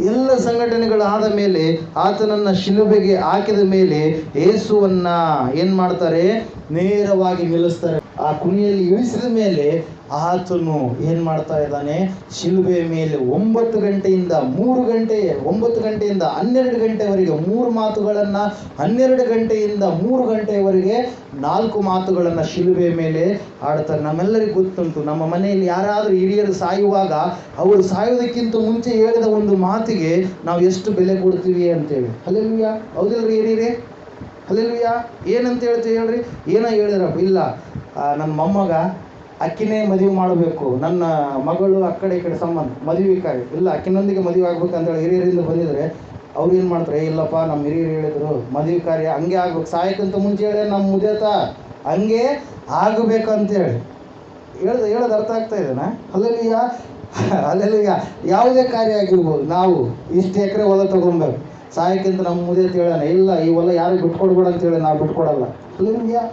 ಎಲ್ಲ ಸಂಘಟನೆಗಳಾದ ಮೇಲೆ ಆತನನ್ನು ಶಿಲುಬೆಗೆ ಹಾಕಿದ ಮೇಲೆ ಯೇಸುವನ್ನ ಏನು ಮಾಡ್ತಾರೆ, ನೇರವಾಗಿ ನಿಲ್ಲಿಸ್ತಾರೆ. ಆ ಕುಣಿಯಲ್ಲಿ ಇಳಿಸಿದ ಮೇಲೆ ಆತನು ಏನು ಮಾಡ್ತಾ ಇದ್ದಾನೆ, ಶಿಲುಬೆಯ ಮೇಲೆ 9 ಗಂಟೆಯಿಂದ 3 ಗಂಟೆ, 9 ಗಂಟೆಯಿಂದ 12 ಗಂಟೆವರೆಗೆ 3 ಮಾತುಗಳನ್ನು, 12 ಗಂಟೆಯಿಂದ 3 ಗಂಟೆಯವರೆಗೆ 4 ಮಾತುಗಳನ್ನು ಶಿಲುಬೆಯ ಮೇಲೆ ಆಡ್ತಾರೆ. ನಮ್ಮೆಲ್ಲರಿಗೂ ಗೊತ್ತುಂಟು, ನಮ್ಮ ಮನೆಯಲ್ಲಿ ಯಾರಾದರೂ ಹಿರಿಯರು ಸಾಯುವಾಗ ಅವರು ಸಾಯೋದಕ್ಕಿಂತ ಮುಂಚೆ ಹೇಳಿದ ಒಂದು ಮಾತಿಗೆ ನಾವು ಎಷ್ಟು ಬೆಲೆ ಕೊಡ್ತೀವಿ ಅಂತೇಳಿ. ಹಲ್ಲೆಲೂಯಾ, ಹೌದಿಲ್ರಿ ಹಿರಿಯರೇ? ಹಲ್ಲೆಲೂಯಾ. ಏನಂತ ಹೇಳ್ತೀವಿ ಹೇಳ್ರಿ? ಏನೋ ಹೇಳಿದ್ರಪ್ಪ, ಇಲ್ಲ ನನ್ನ ಮೊಮ್ಮಗ ಅಕ್ಕಿನೇ ಮದುವೆ ಮಾಡಬೇಕು, ನನ್ನ ಮಗಳು ಆ ಕಡೆ ಈ ಕಡೆ ಸಂಬಂಧ ಮದುವೆ ಕಾರ್ಯ ಇಲ್ಲ, ಅಕ್ಕಿನೊಂದಿಗೆ ಮದುವೆ ಆಗ್ಬೇಕಂತೇಳಿ ಹಿರಿಯರಿಂದ ಬಂದಿದ್ರೆ ಅವ್ರು ಏನು ಮಾಡ್ತಾರೆ, ಇಲ್ಲಪ್ಪ ನಮ್ಮ ಹಿರಿಯರು ಹೇಳಿದ್ರು ಮದುವೆ ಕಾರ್ಯ ಹಂಗೆ ಆಗ್ಬೇಕು, ಸಾಯಕ್ಕಂತ ಮುಂಚೆ ಹೇಳಿ ನಮ್ಮ ಮುದೇತ ಹಂಗೆ ಆಗಬೇಕಂತೇಳಿ ಹೇಳೋದು ಅರ್ಥ ಆಗ್ತಾ ಇದೆನಾ? Hallelujah, hallelujah. ಯಾವುದೇ ಕಾರ್ಯ ಆಗಿರ್ಬೋದು, ನಾವು ಇಷ್ಟು ಎಕರೆ ಹೊಲ ತೊಗೊಬೇಕು, ಸಾಯಕ್ಕಿಂತ ನಮ್ಮ ಮುದೇತ ಹೇಳೋಣ, ಇಲ್ಲ ಈ ಹೊಲ ಯಾರಿಗೆ ಬಿಟ್ಕೊಡ್ಬೇಡ ಅಂತೇಳಿ ನಾವು ಬಿಟ್ಕೊಡಲ್ಲ. ಹಲ್ಲೆಲೂಯಾ.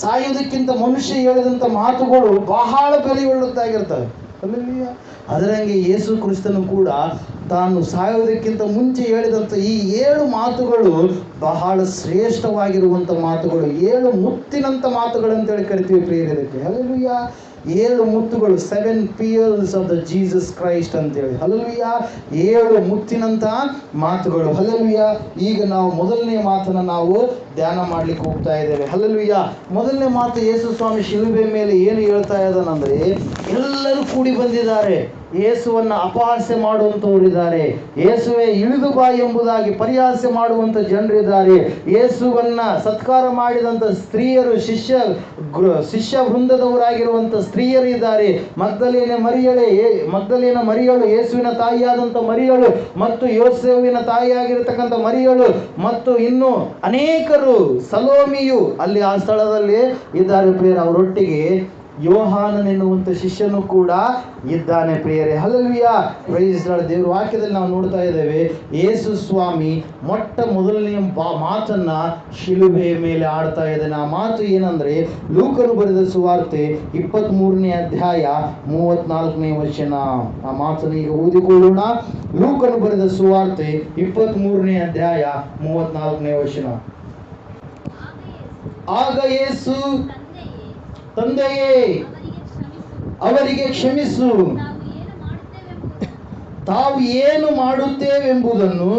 ಸಾಯೋದಕ್ಕಿಂತ ಮನುಷ್ಯ ಹೇಳಿದಂಥ ಮಾತುಗಳು ಬಹಳ ಬೆಲೆಯುಳ್ಳದ್ದಾಗಿರ್ತವೆ. ಹಲ್ಲೆಲೂಯಾ. ಅದರಂಗೆ ಯೇಸು ಕ್ರಿಸ್ತನು ಕೂಡ ತಾನು ಸಾಯೋದಕ್ಕಿಂತ ಮುಂಚೆ ಹೇಳಿದಂಥ ಈ 7 ಮಾತುಗಳು ಬಹಳ ಶ್ರೇಷ್ಠವಾಗಿರುವಂಥ ಮಾತುಗಳು, 7 ಮುತ್ತಿನಂಥ ಮಾತುಗಳು ಅಂತೇಳಿ ಕರಿತೀವಿ ಪ್ರಿಯರೇ. ಹಲ್ಲೆಲೂಯಾ. 7 ಮುತ್ತುಗಳು, 7 pearls of the Jesus Christ ಅಂತೇಳಿ. ಹಲ್ಲೆಲೂಯಾ. 7 ಮುತ್ತಿನಂಥ ಮಾತುಗಳು. ಹಲ್ಲೆಲೂಯಾ. ಈಗ ನಾವು ಮೊದಲನೇ ಮಾತನ್ನು ನಾವು ಧ್ಯಾನ ಮಾಡ್ಲಿಕ್ಕೆ ಹೋಗ್ತಾ ಇದ್ದೇವೆ. ಹಲ್ಲೆಲೂಯಾ. ಮೊದಲನೇ ಮಾತು, ಯೇಸು ಸ್ವಾಮಿ ಶಿಲುಬೆ ಮೇಲೆ ಏನು ಹೇಳ್ತಾ ಇದ್ದಾನಂದ್ರೆ, ಎಲ್ಲರೂ ಕೂಡಿ ಬಂದಿದ್ದಾರೆ, ಯೇಸುವನ್ನು ಅಪಹಾಸ್ಯ ಮಾಡುವಂಥವರಿದ್ದಾರೆ, ಯೇಸುವೆ ಇಳಿದು ಬಾ ಎಂಬುದಾಗಿ ಪರಿಹಾಸ್ಯ ಮಾಡುವಂಥ ಜನರಿದ್ದಾರೆ, ಯೇಸುವನ್ನ ಸತ್ಕಾರ ಮಾಡಿದಂಥ ಸ್ತ್ರೀಯರು, ಶಿಷ್ಯ ವೃಂದದವರಾಗಿರುವಂಥ ಸ್ತ್ರೀಯರು ಇದ್ದಾರೆ, ಮಗ್ದಲೇನ ಮರಿಯಳು, ಯೇಸುವಿನ ತಾಯಿಯಾದಂಥ ಮರಿಯಳು, ಮತ್ತು ಯೋಸೇವಿನ ತಾಯಿಯಾಗಿರ್ತಕ್ಕಂಥ ಮರಿಯಳು, ಮತ್ತು ಇನ್ನು ಅನೇಕರು, ಸಲೋಮಿಯು ಅಲ್ಲಿ ಆ ಸ್ಥಳದಲ್ಲಿ ಇದ್ದಾರೆ ಪ್ರಿಯರೇ. ಅವರೊಟ್ಟಿಗೆ ಯೋಹಾನನೆನ್ನುವಂಥ ಶಿಷ್ಯನು ಕೂಡ ಇದ್ದಾನೆ ಪ್ರಿಯರೇ. ಹಲ್ಲೆಲೂಯಾ. Praise lord. ದೇವರ ವಾಕ್ಯದಲ್ಲಿ ನಾವು ನೋಡ್ತಾ ಇದ್ದೇವೆ, ಯೇಸು ಸ್ವಾಮಿ ಮೊದಲನೆಯ ಮಾತನ್ನ ಶಿಲುಬೆಯ ಮೇಲೆ ಆಡ್ತಾ ಇದ್ದಾನೆ. ಆ ಮಾತು ಏನಂದ್ರೆ, ಲೂಕನು ಬರೆದ ಸುವಾರ್ತೆ 23ನೇ ಅಧ್ಯಾಯ 34ನೇ ವಚನ. ಆ ಮಾತನ್ನು ಈಗ ಓದಿಕೊಳ್ಳೋಣ. ಲೂಕನು ಬರೆದ ಸುವಾರ್ತೆ 23ನೇ ಅಧ್ಯಾಯ 34ನೇ ವಚನ. ಆಗ ಯೇಸು, ತಂದೆಯೇ ಅವರಿಗೆ ಕ್ಷಮಿಸು, ತಾವು ಏನು ಮಾಡುತ್ತೇವೆಂಬುದನ್ನು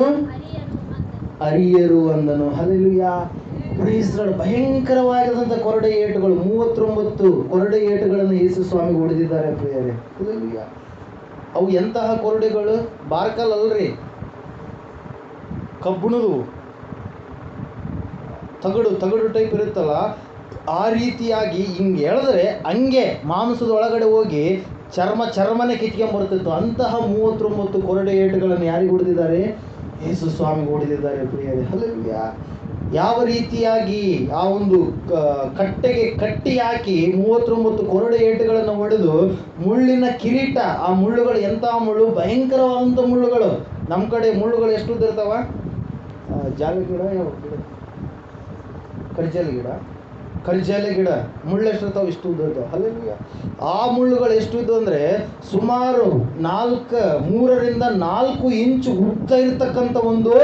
ಅರಿಯರು ಅಂದನು. ಹಲ್ಲೆಲೂಯಾ. Praise lord. ಭಯಂಕರವಾಗಿರುವಂಥ ಕೊರಡೆ ಏಟುಗಳು, 39 ಕೊರಡೆ ಏಟುಗಳನ್ನು ಯೇಸು ಸ್ವಾಮಿ ಹೊಡೆದಿದ್ದಾರೆ ಪ್ರಿಯರೇ. ಹಲ್ಲೆಲೂಯಾ. ಅವು ಎಂತಹ ಕೊರಡೆಗಳು? ಬಾರ್ಕಲ್ ಅಲ್ರಿ, ಕಬ್ಬುಣದು ತಗಡು ಟೈಪ್ ಇರುತ್ತಲ್ಲ, ಆ ರೀತಿಯಾಗಿ ಹಿಂಗೆ ಎಳೆದ್ರೆ ಹಂಗೆ ಮಾಂಸದ ಒಳಗಡೆ ಹೋಗಿ ಚರ್ಮನೆ ಕಿತ್ಕೊಂಡ್ಬರ್ತಿತ್ತು. ಅಂತಹ 39 ಕೊರಡೆ ಏಟುಗಳನ್ನು ಯಾರಿಗೆ ಹೊಡೆದಿದ್ದಾರೆ? ಯೇಸು ಸ್ವಾಮಿಗೆ ಹೊಡೆದಿದ್ದಾರೆ ಪ್ರಿಯರೇ. ಹಲ್ಲೆಲೂಯಾ. ಯಾವ ರೀತಿಯಾಗಿ ಆ ಒಂದು ಕಟ್ಟೆಗೆ ಕಟ್ಟಿ ಹಾಕಿ 39 ಕೊರಡೆ ಏಟುಗಳನ್ನು ಹೊಡೆದು ಮುಳ್ಳಿನ ಕಿರೀಟ, ಆ ಮುಳ್ಳುಗಳು ಎಂತಹ ಮುಳ್ಳು, ಭಯಂಕರವಾದಂಥ ಮುಳ್ಳುಗಳು. ನಮ್ಮ ಕಡೆ ಮುಳ್ಳುಗಳು ಎಷ್ಟು ಉದ್ದ ಇರ್ತಾವ? ಜಾಲಿ ಗಿಡ, ಯಾವ ಗಿಡ? ಕರ್ಜಾಲೆ ಗಿಡ ಮುಳ್ಳು ಎಷ್ಟಿರ್ತಾವೆ? ಇಷ್ಟು ಉದ್ದ ಇರ್ತಾವೆ. ಹಲ್ಲೆಲೂಯಾ. ಆ ಮುಳ್ಳುಗಳು ಎಷ್ಟು ಇದ್ದು ಅಂದರೆ ಸುಮಾರು 3ರಿಂದ 4 ಇಂಚು ಉದ್ದ ಇರ್ತಕ್ಕಂಥ ಒಂದು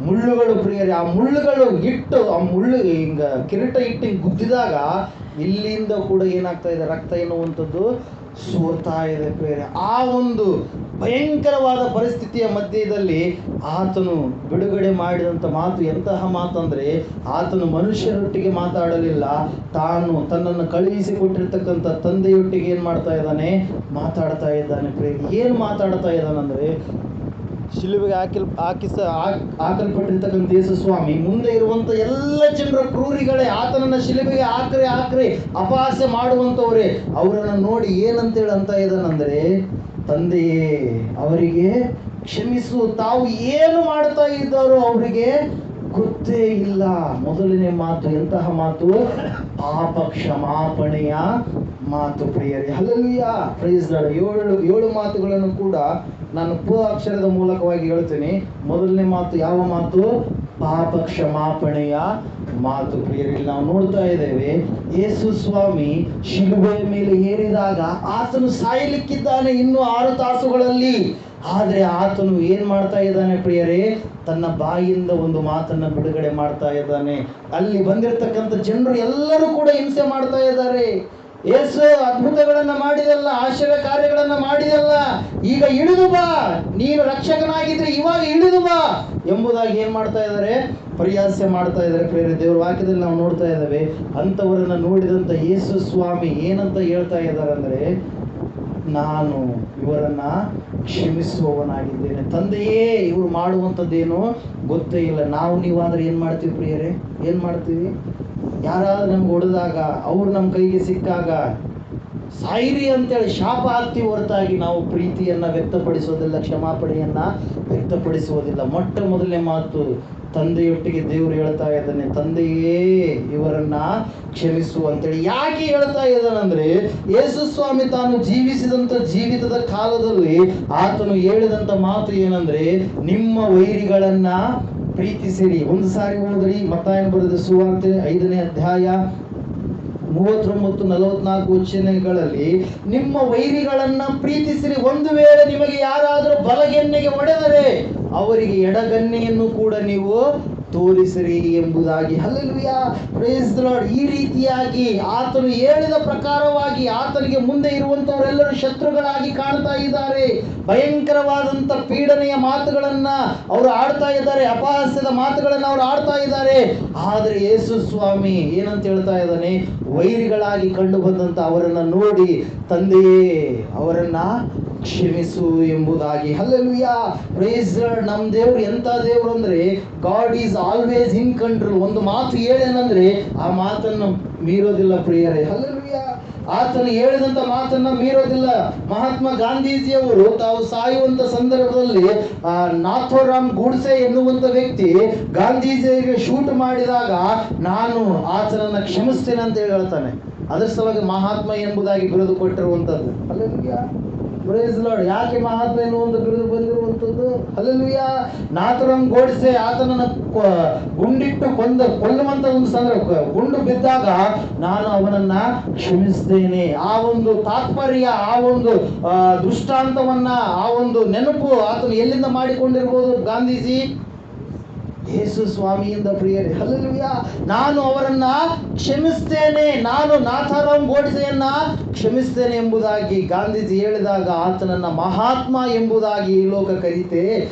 ಮುಳ್ಳುಗಳು ಪ್ರಿಯರೇ. ಆ ಮುಳ್ಳುಗಳು ಇಟ್ಟು, ಆ ಮುಳ್ಳು ಹಿಂಗ ಕಿರೀಟ ಇಟ್ಟು ಹಿಂಗೆ ಗುದ್ದಿದಾಗ ಇಲ್ಲಿಂದ ಕೂಡ ಏನಾಗ್ತಾ ಇದೆ, ರಕ್ತ ಎನ್ನುವಂಥದ್ದು ಸೋರ್ತಾ ಇದೆ ಪ್ರಿಯರೇ. ಆ ಒಂದು ಭಯಂಕರವಾದ ಪರಿಸ್ಥಿತಿಯ ಮಧ್ಯದಲ್ಲಿ ಆತನು ಬಿಡುಗಡೆ ಮಾಡಿದಂಥ ಮಾತು ಎಂತಹ ಮಾತಂದರೆ, ಆತನು ಮನುಷ್ಯರೊಟ್ಟಿಗೆ ಮಾತಾಡಲಿಲ್ಲ, ತಾನು ತನ್ನನ್ನು ಕಳುಹಿಸಿಕೊಟ್ಟಿರ್ತಕ್ಕಂಥ ತಂದೆಯೊಟ್ಟಿಗೆ ಏನು ಮಾಡ್ತಾ ಇದ್ದಾನೆ, ಮಾತಾಡ್ತಾ ಇದ್ದಾನೆ ಪ್ರಿಯರೇ. ಏನು ಮಾತಾಡ್ತಾ ಇದ್ದಾನಂದರೆ, ಶಿಲುಬೆಗೆ ಹಾಕಲ್ಪಟ್ಟಿರ್ತಕ್ಕಂಥ ಯೇಸು ಸ್ವಾಮಿ ಮುಂದೆ ಇರುವಂಥ ಎಲ್ಲ ಜನರ ಕ್ರೂರಿಗಳೇ, ಆತನನ್ನು ಶಿಲುಬೆಗೆ ಹಾಕ್ರೆ ಅಪಹಾಸ್ಯ ಮಾಡುವಂಥವ್ರೆ, ಅವರನ್ನು ನೋಡಿ ಏನಂತೇಳಿ ಅಂತ ಇದ್ದಾನಂದರೆ, ತಂದೆಯೇ ಅವರಿಗೆ ಕ್ಷಮಿಸು, ತಾವು ಏನು ಮಾಡ್ತಾ ಇದ್ದಾರೋ ಅವರಿಗೆ ಗೊತ್ತೇ ಇಲ್ಲ. ಮೊದಲನೇ ಮಾತು ಎಂತಹ ಮಾತು? ಪಾಪ ಕ್ಷಮಾಪಣೆಯ ಮಾತು ಪ್ರಿಯರೇ. ಹಲ್ಲೆಲೂಯಾ. Praise lord. 7 ಮಾತುಗಳನ್ನು ಕೂಡ ನಾನು ಅಕ್ಷರದ ಮೂಲಕವಾಗಿ ಹೇಳ್ತೇನೆ. ಮೊದಲನೇ ಮಾತು ಯಾವ ಮಾತು? ಪಾಪ ಕ್ಷಮಾಪಣೆಯ ಮಾತು ಪ್ರಿಯರೇ. ನಾವು ನೋಡ್ತಾ ಇದ್ದೇವೆ, ಯೇಸು ಸ್ವಾಮಿ ಶಿಲುಬೆಯ ಮೇಲೆ ಏರಿದಾಗ ಆತನು ಸಾಯಲಿಕ್ಕಿದ್ದಾನೆ ಇನ್ನು 6 ತಾಸುಗಳಲ್ಲಿ. ಆದರೆ ಆತನು ಏನ್ ಮಾಡ್ತಾ ಇದ್ದಾನೆ ಪ್ರಿಯರೇ? ತನ್ನ ಬಾಯಿಂದ ಒಂದು ಮಾತನ್ನ ಬಿಡುಗಡೆ ಮಾಡ್ತಾ ಇದ್ದಾನೆ. ಅಲ್ಲಿ ಬಂದಿರತಕ್ಕಂಥ ಜನರು ಎಲ್ಲರೂ ಕೂಡ ಹಿಂಸೆ ಮಾಡ್ತಾ ಇದ್ದಾರೆ. ಯೇಸು ಅದ್ಭುತಗಳನ್ನ ಮಾಡಿದಲ್ಲ, ಆಶ್ಚರ್ಯ ಕಾರ್ಯಗಳನ್ನ ಮಾಡಿದಲ್ಲ, ಈಗ ಇಳಿದು ಬಾ, ನೀನು ರಕ್ಷಕನಾಗಿದ್ರೆ ಇವಾಗ ಇಳಿದು ಬಾ ಎಂಬುದಾಗಿ ಏನ್ ಮಾಡ್ತಾ ಇದ್ದಾರೆ? ಪರಿಹಾಸ್ಯ ಮಾಡ್ತಾ ಇದ್ದಾರೆ. ಪ್ರಿಯರೇ, ದೇವರ ವಾಕ್ಯದಲ್ಲಿ ನಾವು ನೋಡ್ತಾ ಇದ್ದೇವೆ. ಅಂಥವರನ್ನ ನೋಡಿದಂತ ಯೇಸು ಸ್ವಾಮಿ ಏನಂತ ಹೇಳ್ತಾ ಇದ್ದಾರೆ ಅಂದ್ರೆ, ನಾನು ಇವರನ್ನ ಕ್ಷಮಿಸುವವನಾಗಿದ್ದೇನೆ. ತಂದೆಯೇ, ಇವರು ಮಾಡುವಂಥದ್ದೇನು ಗೊತ್ತೇ ಇಲ್ಲ. ನೀವಾದ್ರೆ ಏನ್ ಮಾಡ್ತೀವಿ ಪ್ರಿಯರೇ? ಏನ್ ಮಾಡ್ತೀವಿ? ಯಾರಾದ್ರೂ ನಮ್ಗೆ ಹೊಡೆದಾಗ, ಅವ್ರು ನಮ್ಮ ಕೈಗೆ ಸಿಕ್ಕಾಗ ಸಾಯಿರಿ ಅಂತೇಳಿ ಶಾಪ ಹಾಕ್ತೀವಿ ಹೊರತಾಗಿ ನಾವು ಪ್ರೀತಿಯನ್ನ ವ್ಯಕ್ತಪಡಿಸೋದಿಲ್ಲ, ಕ್ಷಮಾಪಣೆಯನ್ನ ವ್ಯಕ್ತಪಡಿಸುವುದಿಲ್ಲ. ಮೊಟ್ಟ ಮೊದಲನೇ ಮಾತು ತಂದೆಯೊಟ್ಟಿಗೆ ದೇವರು ಹೇಳ್ತಾ ಇದ್ದಾನೆ, ತಂದೆಯೇ ಇವರನ್ನ ಕ್ಷಮಿಸು ಅಂತೇಳಿ. ಯಾಕೆ ಹೇಳ್ತಾ ಇದ್ದಾನಂದ್ರೆ, ಯೇಸು ಸ್ವಾಮಿ ತಾನು ಜೀವಿಸಿದಂತ ಜೀವಿತದ ಕಾಲದಲ್ಲಿ ಆತನು ಹೇಳಿದಂತ ಮಾತು ಏನಂದ್ರೆ, ನಿಮ್ಮ ವೈರಿಗಳನ್ನ ಪ್ರೀತಿಸಿರಿ. ಒಂದು ಸಾರಿ ಓದ್ರಿ, ಮತ್ತಾಯನ ಬರೆದ ಸುವಾರ್ತೆ 5ನೇ ಅಧ್ಯಾಯ 39-44 ವಚನಗಳಲ್ಲಿ, ನಿಮ್ಮ ವೈರಿಗಳನ್ನ ಪ್ರೀತಿಸಿರಿ. ಒಂದು ವೇಳೆ ನಿಮಗೆ ಯಾರಾದರೂ ಬಲಗೆನ್ನೆಗೆ ಹೊಡೆದರೆ ಅವರಿಗೆ ಎಡಗನ್ನೆಯನ್ನು ಕೂಡ ನೀವು ತೋರಿಸಿರಿ ಎಂಬುದಾಗಿ. Hallelujah, praise the lord. ಈ ರೀತಿಯಾಗಿ ಆತನು ಹೇಳಿದ ಪ್ರಕಾರವಾಗಿ ಆತನಿಗೆ ಮುಂದೆ ಇರುವಂತವರೆಲ್ಲರೂ ಶತ್ರುಗಳಾಗಿ ಕಾಣ್ತಾ ಇದ್ದಾರೆ. ಭಯಂಕರವಾದಂತ ಪೀಡನೆಯ ಮಾತುಗಳನ್ನ ಅವರು ಆಡ್ತಾ ಇದ್ದಾರೆ, ಅಪಹಾಸ್ಯದ ಮಾತುಗಳನ್ನ ಅವರು ಆಡ್ತಾ ಇದ್ದಾರೆ. ಆದರೆ ಯೇಸು ಸ್ವಾಮಿ ಏನಂತ ಹೇಳ್ತಾ ಇದ್ದಾನೆ? ವೈರಿಗಳಾಗಿ ಕಂಡು ಬಂದಂತ ಅವರನ್ನ ನೋಡಿ, ತಂದೆಯೇ ಅವರನ್ನ ಕ್ಷಮಿಸು ಎಂಬುದಾಗಿ. Hallelujah, praise the lord. ನಮ್ಮ ದೇವರು ಎಂತ ದೇವರು ಅಂದ್ರೆ, God is always in control. ಒಂದು ಮಾತು ಹೇಳೇನಂದ್ರೆ ಆ ಮಾತನ್ನು ಮೀರೋದಿಲ್ಲ ಪ್ರಿಯರೇ. ಹಲ್ಲೆಲೂಯಾ, ಆತನು ಹೇಳಿದಂತ ಮಾತನ್ನ ಮೀರೋದಿಲ್ಲ. ಮಹಾತ್ಮ ಗಾಂಧೀಜಿಯವರು ತಾವು ಸಾಯುವಂತ ಸಂದರ್ಭದಲ್ಲಿ ನಾಥೋರಾಮ್ ಗೂಡ್ಸೆ ಎನ್ನುವಂತ ವ್ಯಕ್ತಿ ಗಾಂಧೀಜಿಯವರಿಗೆ ಶೂಟ್ ಮಾಡಿದಾಗ, ನಾನು ಆತನನ್ನ ಕ್ಷಮಿಸ್ತೇನೆ ಅಂತ ಹೇಳ್ತಾನೆ. ಅದರ ಸಲುವಾಗಿ ಮಹಾತ್ಮ ಎಂಬುದಾಗಿ ಬಿರುದು ಕೊಟ್ಟಿರುವಂತದ್ದು. Hallelujah, praise the lord. ಯಾಕೆ ಮಹಾತ್ಮ ಎನ್ನುವಂತ ಬಿರುದು ಬಂದಿರುವಂತದ್ದು? ಹಲ್ಲೆಲೂಯಾ. ನಾಥೋರಾಮ್ ಗೋಡ್ಸೆ ಆತನನ್ನ ಗುಂಡಿಟ್ಟು ಕೊಲ್ಲುವಂತ ಒಂದು ಸಂದರ್ಭ, ಗುಂಡು ಬಿದ್ದಾಗ ನಾನು ಅವನನ್ನ ಕ್ಷಮಿಸ್ತೇನೆ. ಆ ಒಂದು ತಾತ್ಪರ್ಯ, ಆ ಒಂದು ದೃಷ್ಟಾಂತವನ್ನ, ಆ ಒಂದು ನೆನಪು ಆತನು ಎಲ್ಲಿಂದ ಮಾಡಿಕೊಂಡಿರ್ಬೋದು? ಗಾಂಧೀಜಿ ಯೇಸು ಸ್ವಾಮಿಯಿಂದ ಪ್ರಿಯರೇ. ಹಲ್ಲೆಲೂಯಾ, ನಾನು ಅವರನ್ನ ಕ್ಷಮಿಸ್ತೇನೆ, ನಾನು ನಾಥೋರಾಮ್ ಗೋಡ್ಸೆಯನ್ನ ಕ್ಷಮಿಸ್ತೇನೆ ಎಂಬುದಾಗಿ ಗಾಂಧೀಜಿ ಹೇಳಿದಾಗ ಆತನನ್ನ ಮಹಾತ್ಮ ಎಂಬುದಾಗಿ ಈ ಲೋಕ ಕರೀತೆ.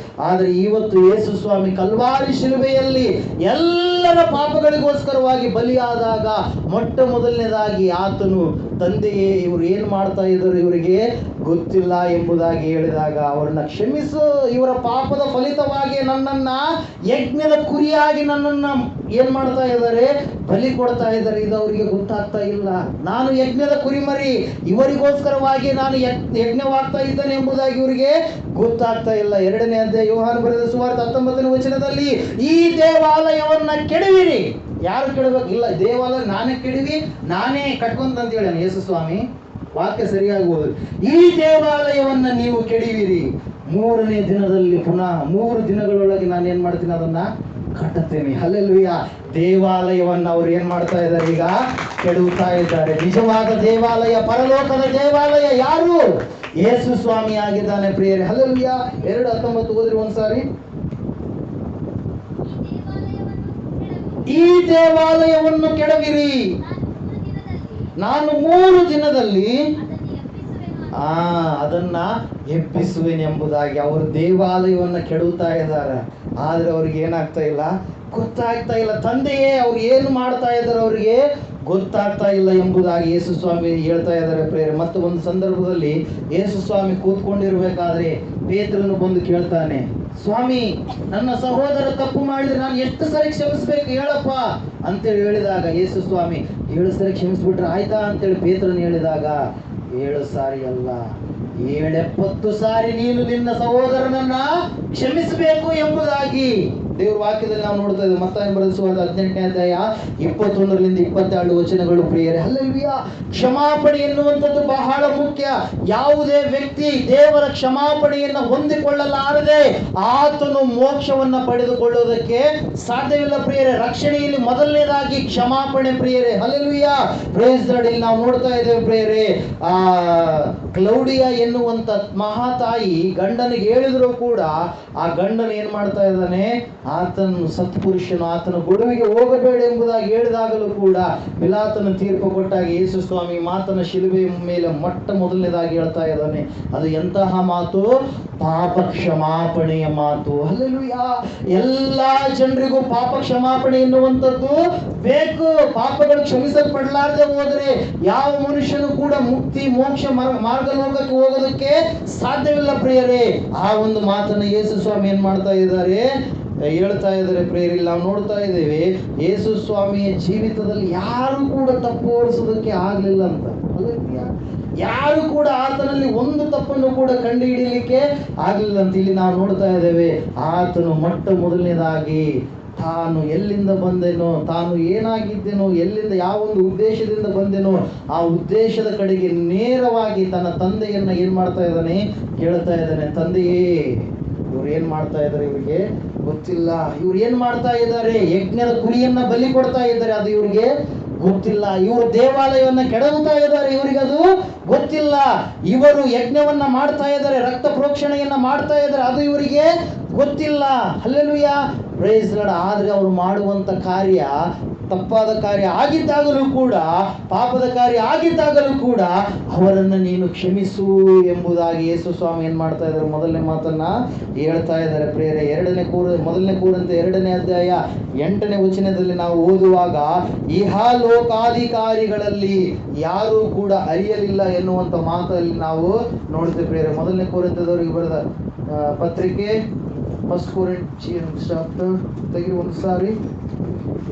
ಆದರೆ ಇವತ್ತು ಯೇಸು ಸ್ವಾಮಿ ಕಲ್ವಾರಿ ಶಿಲುಬೆಯಲ್ಲಿ ಎಲ್ಲರ ಪಾಪಗಳಿಗೋಸ್ಕರವಾಗಿ ಬಲಿಯಾದಾಗ ಮೊಟ್ಟ ಮೊದಲನೇದಾಗಿ ಆತನು, ತಂದೆಯೇ ಇವರು ಏನ್ ಮಾಡ್ತಾ ಇದ್ರು ಇವರಿಗೆ ಗೊತ್ತಿಲ್ಲ ಎಂಬುದಾಗಿ ಹೇಳಿದಾಗ ಅವರನ್ನ ಕ್ಷಮಿಸು, ಇವರ ಪಾಪದ ಫಲಿತವಾಗಿ ನನ್ನನ್ನ ಯಜ್ಞದ ಕುರಿಯಾಗಿ ನನ್ನನ್ನ ಏನ್ ಮಾಡ್ತಾ ಇದ್ದಾರೆ? ಬಲಿ ಕೊಡ್ತಾ ಇದ್ದಾರೆ. ಇದು ಅವರಿಗೆ ಗೊತ್ತಾಗ್ತಾ ಇಲ್ಲ. ನಾನು ಯಜ್ಞದ ಕುರಿಮರಿ, ಇವರಿಗೋಸ್ಕರವಾಗಿ ನಾನು ಯಜ್ಞವಾಗ್ತಾ ಇದ್ದೇನೆ ಎಂಬುದಾಗಿ ಇವರಿಗೆ ಗೊತ್ತಾಗ್ತಾ ಇಲ್ಲ. 2ನೇ ಅಧ್ಯಾಯ ಯೋಹಾನ ಬರೆದ ಸುವಾರ್ತೆ 19ನೇ ವಚನದಲ್ಲಿ, ಈ ದೇವಾಲಯವನ್ನ ಕೆಡವಿರಿ. ಯಾರು ಕೆಡಬೇಕು? ಇಲ್ಲ, ದೇವಾಲಯ ನಾನೇ ಕೆಡವಿ ನಾನೇ ಕಟ್ಕೊಂತ ಹೇಳಿ ಯೇಸು ಸ್ವಾಮಿ. ವಾಕ್ಯ ಸರಿಯಾಗಿ ಓದಿ. ಈ ದೇವಾಲಯವನ್ನ ನೀವು ಕೆಡವಿರಿ, 3ನೇ ದಿನದಲ್ಲಿ ಪುನಃ 3 ದಿನಗಳೊಳಗೆ ನಾನು ಏನ್ ಮಾಡ್ತೀನಿ? ಅದನ್ನ ಕಟ್ಟುತ್ತೇನೆ. ಹಲ್ಲೆಲೂಯಾ. ದೇವಾಲಯವನ್ನ ಅವ್ರು ಏನ್ ಮಾಡ್ತಾ ಇದ್ದಾರೆ? ಈಗ ಕೆಡವುತ್ತಾ ಇದ್ದಾರೆ. ನಿಜವಾದ ದೇವಾಲಯ, ಪರಲೋಕದ ದೇವಾಲಯ ಯಾರು? ಯೇಸು ಸ್ವಾಮಿ ಆಗಿದ್ದಾನೆ ಪ್ರಿಯರೇ. ಹಲ್ಲೆಲೂಯಾ. 2:19 ಓದ್ರಿ ಒಂದ್ಸಾರಿ. ಈ ದೇವಾಲಯವನ್ನು ಕೆಡವಿರಿ, ನಾನು 3 ದಿನದಲ್ಲಿ ಅದನ್ನ ಎಬ್ಬಿಸುವೆನೆಂಬುದಾಗಿ. ಅವರು ದೇವಾಲಯವನ್ನ ಕೆಡುತ್ತಾ ಇದ್ದಾರೆ, ಆದ್ರೆ ಅವ್ರಿಗೆ ಏನಾಗ್ತಾ ಇಲ್ಲ? ಗೊತ್ತಾಗ್ತಾ ಇಲ್ಲ. ತಂದೆಯೇ ಅವ್ರು ಏನು ಮಾಡ್ತಾ ಇದ್ದಾರೆ ಅವರಿಗೆ ಗೊತ್ತಾಗ್ತಾ ಇಲ್ಲ ಎಂಬುದಾಗಿ ಯೇಸು ಸ್ವಾಮಿ ಹೇಳ್ತಾ ಇದ್ದಾರೆ ಪ್ರೇರೆ. ಮತ್ತು ಒಂದು ಸಂದರ್ಭದಲ್ಲಿ ಯೇಸು ಸ್ವಾಮಿ ಕೂತ್ಕೊಂಡಿರ್ಬೇಕಾದ್ರೆ ಪೇತ್ರನು ಬಂದು ಕೇಳ್ತಾನೆ, ಸ್ವಾಮಿ, ನನ್ನ ಸಹೋದರ ತಪ್ಪು ಮಾಡಿದ್ರೆ ನಾನು ಎಷ್ಟು ಸರಿ ಕ್ಷಮಿಸ್ಬೇಕು ಹೇಳಪ್ಪ ಅಂತೇಳಿ ಹೇಳಿದಾಗ ಯೇಸು ಸ್ವಾಮಿ 7 ಸರಿ ಕ್ಷಮಿಸ್ಬಿಟ್ರೆ ಆಯ್ತಾ ಅಂತೇಳಿ ಪೇತ್ರನು ಹೇಳಿದಾಗ, 7 ಸಾರಿ ಅಲ್ಲ, 770 ಸಾರಿ ನೀನು ನಿನ್ನ ಸಹೋದರನನ್ನ ಕ್ಷಮಿಸಬೇಕು ಎಂಬುದಾಗಿ ದೇವ್ರ ವಾಕ್ಯದಲ್ಲಿ ನಾವು ನೋಡ್ತಾ ಇದ್ದೇವೆ. ಮತ್ತಾಯ ಬರೆದ ಸುವಾರ್ತೆ 18ನೇ ಅಧ್ಯಾಯ 21ರಿಂದ 22 ವಚನಗಳು ಪ್ರಿಯರೇ. ಹಲ್ಲೆಲೂಯಾ. ಕ್ಷಮಾಪಣೆ ಎನ್ನುವಂಥದ್ದು ಬಹಳ ಮುಖ್ಯ. ಯಾವುದೇ ವ್ಯಕ್ತಿ ದೇವರ ಕ್ಷಮಾಪಣೆಯನ್ನು ಹೊಂದಿಕೊಳ್ಳಲಾರದೆ ಆತನು ಮೋಕ್ಷವನ್ನ ಪಡೆದುಕೊಳ್ಳುವುದಕ್ಕೆ ಸಾಧ್ಯವಿಲ್ಲ ಪ್ರಿಯರೇ. ರಕ್ಷಣೆಯಲ್ಲಿ ಮೊದಲನೇದಾಗಿ ಕ್ಷಮಾಪಣೆ ಪ್ರಿಯರೇ. ಹಲ್ಲೆಲೂಯಾ. Praise lord. ಇಲ್ಲಿ ನಾವು ನೋಡ್ತಾ ಇದ್ದೇವೆ ಪ್ರಿಯರೇ, ಕ್ಲೌಡಿಯಾ ಎನ್ನುವಂತ ಮಹಾತಾಯಿ ಗಂಡನಿಗೆ ಹೇಳಿದ್ರು ಕೂಡ ಆ ಗಂಡನ ಏನ್ ಮಾಡ್ತಾ ಇದ್ದಾನೆ, ಆತನು ಸತ್ಪುರುಷನು, ಆತನ ಗೊಡುವಿಗೆ ಹೋಗಬೇಡ ಎಂಬುದಾಗಿ ಹೇಳಿದಾಗಲೂ ಕೂಡ ಪಿಲಾತನ ತೀರ್ಪು ಕೊಟ್ಟಾಗ ಯೇಸು ಸ್ವಾಮಿ ಮಾತನ ಶಿಲುಬೆಯ ಮೇಲೆ ಮೊಟ್ಟ ಮೊದಲನೇದಾಗಿ ಹೇಳ್ತಾ ಇದ್ದಾನೆ. ಅದು ಎಂತಹ ಮಾತು? ಪಾಪ ಕ್ಷಮಾಪಣೆಯ ಮಾತು. ಹಲ್ಲೆಲೂಯಾ. ಎಲ್ಲಾ ಜನರಿಗೂ ಪಾಪ ಕ್ಷಮಾಪಣೆ ಎನ್ನುವಂಥದ್ದು ಬೇಕು. ಪಾಪಗಳು ಕ್ಷಮಿಸಲ್ಪಡಲಾರದೆ ಹೋದರೆ ಯಾವ ಮನುಷ್ಯನು ಕೂಡ ಮುಕ್ತಿ ಮೋಕ್ಷ ಮಾರ್ಗಲೋಕಕ್ಕೆ ಹೋಗೋದಕ್ಕೆ ಸಾಧ್ಯವಿಲ್ಲ ಪ್ರಿಯರೇ. ಆ ಒಂದು ಮಾತನ್ನು ಯೇಸು ಸ್ವಾಮಿ ಏನ್ ಮಾಡ್ತಾ ಇದ್ದಾರೆ, ಹೇಳ್ತಾ ಇದ್ದಾರೆ ಪ್ರಿಯರೇ. ನಾವು ನೋಡ್ತಾ ಇದ್ದೇವೆ, ಯೇಸು ಸ್ವಾಮಿಯ ಜೀವಿತದಲ್ಲಿ ಯಾರು ಕೂಡ ತಪ್ಪು ಹೊರಿಸೋದಕ್ಕೆ ಆಗ್ಲಿಲ್ಲ ಅಂತ. ಯಾರು ಕೂಡ ಆತನಲ್ಲಿ ಒಂದು ತಪ್ಪನ್ನು ಕೂಡ ಕಂಡು ಹಿಡಿಯಲಿಕ್ಕೆ ಆಗಲಿಲ್ಲ ಅಂತ ಇಲ್ಲಿ ನಾವು ನೋಡ್ತಾ ಇದ್ದೇವೆ. ಆತನು ಮೊಟ್ಟ ಮೊದಲನೇದಾಗಿ ತಾನು ಎಲ್ಲಿಂದ ಬಂದೆನೋ, ತಾನು ಏನಾಗಿದ್ದೇನೋ, ಎಲ್ಲಿಂದ ಯಾವ ಒಂದು ಉದ್ದೇಶದಿಂದ ಬಂದೆನೋ ಆ ಉದ್ದೇಶದ ಕಡೆಗೆ ನೇರವಾಗಿ ತನ್ನ ತಂದೆಯನ್ನ ಏನ್ ಮಾಡ್ತಾ ಇದ್ದಾನೆ, ಕೇಳ್ತಾ ಇದ್ದಾನೆ. ತಂದೆಯೇ, ಇವ್ರು ಏನ್ ಮಾಡ್ತಾ ಇದ್ದಾರೆ ಇವರಿಗೆ ಗೊತ್ತಿಲ್ಲ. ಇವ್ರು ಏನ್ ಮಾಡ್ತಾ ಇದ್ದಾರೆ, ಯಜ್ಞದ ಕುರಿಯನ್ನ ಬಲಿ ಕೊಡ್ತಾ ಇದ್ದಾರೆ, ಅದು ಇವ್ರಿಗೆ ಗೊತ್ತಿಲ್ಲ. ಇವರು ದೇವಾಲಯವನ್ನ ಕೆಡವುತ್ತಾ ಇದ್ದಾರೆ, ಇವರಿಗೆ ಅದು ಗೊತ್ತಿಲ್ಲ. ಇವರು ಯಜ್ಞವನ್ನ ಮಾಡ್ತಾ ಇದ್ದಾರೆ, ರಕ್ತ ಪ್ರೋಕ್ಷಣೆಯನ್ನ ಮಾಡ್ತಾ ಇದ್ದಾರೆ, ಅದು ಇವರಿಗೆ ಗೊತ್ತಿಲ್ಲ. ಹಲ್ಲೆಲೂಯಾ. Praise lord. ಆದ್ರೆ ಅವರು ಮಾಡುವಂತ ಕಾರ್ಯ ತಪ್ಪಾದ ಕಾರ್ಯ ಆಗಿದ್ದಾಗಲೂ ಕೂಡ, ಪಾಪದ ಕಾರ್ಯ ಆಗಿದ್ದಾಗಲೂ ಕೂಡ ಅವರನ್ನು ನೀನು ಕ್ಷಮಿಸು ಎಂಬುದಾಗಿ ಯೇಸು ಸ್ವಾಮಿ ಏನ್ ಮಾಡ್ತಾ ಇದ್ದಾರೆ, ಮೊದಲನೇ ಮಾತನ್ನ ಹೇಳ್ತಾ ಇದ್ದಾರೆ ಪ್ರಿಯರೇ. ಮೊದಲನೇ ಕೋರಿಂಥ 2ನೇ ಅಧ್ಯಾಯ 8ನೇ ವಚನದಲ್ಲಿ ನಾವು ಓದುವಾಗ, ಇಹಲೋಕಾಧಿಕಾರಿಗಳಲ್ಲಿ ಯಾರೂ ಕೂಡ ಅರಿಯಲಿಲ್ಲ ಎನ್ನುವಂತ ಮಾತಲ್ಲಿ ನಾವು ನೋಡ್ತೇವೆ ಪ್ರಿಯರೇ. ಮೊದಲನೇ ಕೋರಿಂಥದವರಿಗೆ ಬರೆದ ಪತ್ರಿಕೆ, ಫಸ್ಟ್ ಕೊರಿಂಥಿಯನ್ಸ್ ಚಾಪ್ಟರ್ ತೆಗಿ ಒಂದು ಸಾರಿ,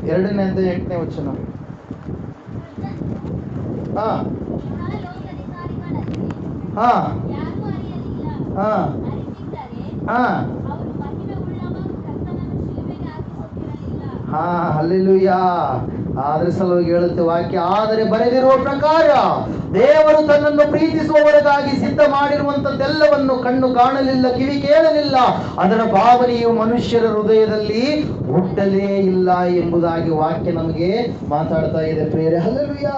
2ನೇ ಅಧ್ಯಾಯ 8ನೇ ವಚನ. ಹಾ ಹಾ ಹಾ ಹಾ ಹಾ ಹಲ್ಲೆಲೂಯಾ. ಆದ್ರೆ ಸಲುವಾಗಿ ಹೇಳುತ್ತೆ ವಾಕ್ಯ, ಆದರೆ ಬರೆದಿರುವ ಪ್ರಕಾರ ದೇವರು ತನ್ನನ್ನು ಪ್ರೀತಿಸುವವರಿಗಾಗಿ ಸಿದ್ಧ ಮಾಡಿರುವಂತದ್ದೆಲ್ಲವನ್ನು ಕಣ್ಣು ಕಾಣಲಿಲ್ಲ, ಕಿವಿ ಕೇಳಲಿಲ್ಲ, ಅದರ ಭಾವನೆಯು ಮನುಷ್ಯರ ಹೃದಯದಲ್ಲಿ ಹುಟ್ಟಲೇ ಇಲ್ಲ ಎಂಬುದಾಗಿ ವಾಕ್ಯ ನಮಗೆ ಮಾತಾಡ್ತಾ ಇದೆ ಪ್ರಿಯರೇ. ಹಲ್ಲೆಲೂಯಾ.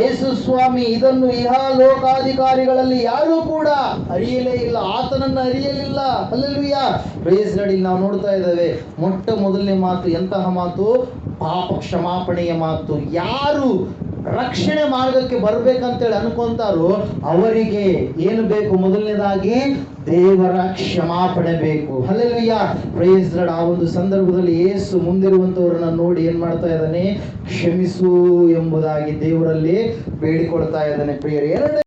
ಯೇಸು ಸ್ವಾಮಿ ಇದನ್ನು ಇಹಲೋಕಾಧಿಕಾರಿಗಳಲ್ಲಿ ಯಾರೂ ಕೂಡ ಅರಿಯಲೇ ಇಲ್ಲ, ಆತನನ್ನು ಅರಿಯಲಿಲ್ಲ. ಹಲ್ಲೆಲೂಯಾ. Praise lord. ಇಲ್ಲಿ ನಾವು ನೋಡ್ತಾ ಇದ್ದೇವೆ, ಮೊಟ್ಟ ಮೊದಲನೇ ಮಾತು ಎಂತಹ ಮಾತು? ಪಾಪ ಕ್ಷಮಾಪಣೆಯ ಮಾತು. ಯಾರು ರಕ್ಷಣೆ ಮಾರ್ಗಕ್ಕೆ ಬರ್ಬೇಕಂತೇಳಿ ಅನ್ಕೊಂತಾರೋ ಅವರಿಗೆ ಏನು ಬೇಕು? ಮೊದಲನೇದಾಗಿ ದೇವರ ಕ್ಷಮಾಪಣೆ ಬೇಕು. ಹಲ್ಲೆಲೂಯಾ. Praise lord. ಆ ಒಂದು ಸಂದರ್ಭದಲ್ಲಿ ಯೇಸು ಮುಂದಿರುವಂತವರನ್ನ ನೋಡಿ ಏನ್ ಮಾಡ್ತಾ ಇದ್ದಾನೆ? ಕ್ಷಮಿಸು ಎಂಬುದಾಗಿ ದೇವರಲ್ಲಿ ಬೇಡಿಕೊಳ್ತಾ ಇದ್ದಾನೆ ಪ್ರಿಯರೇ.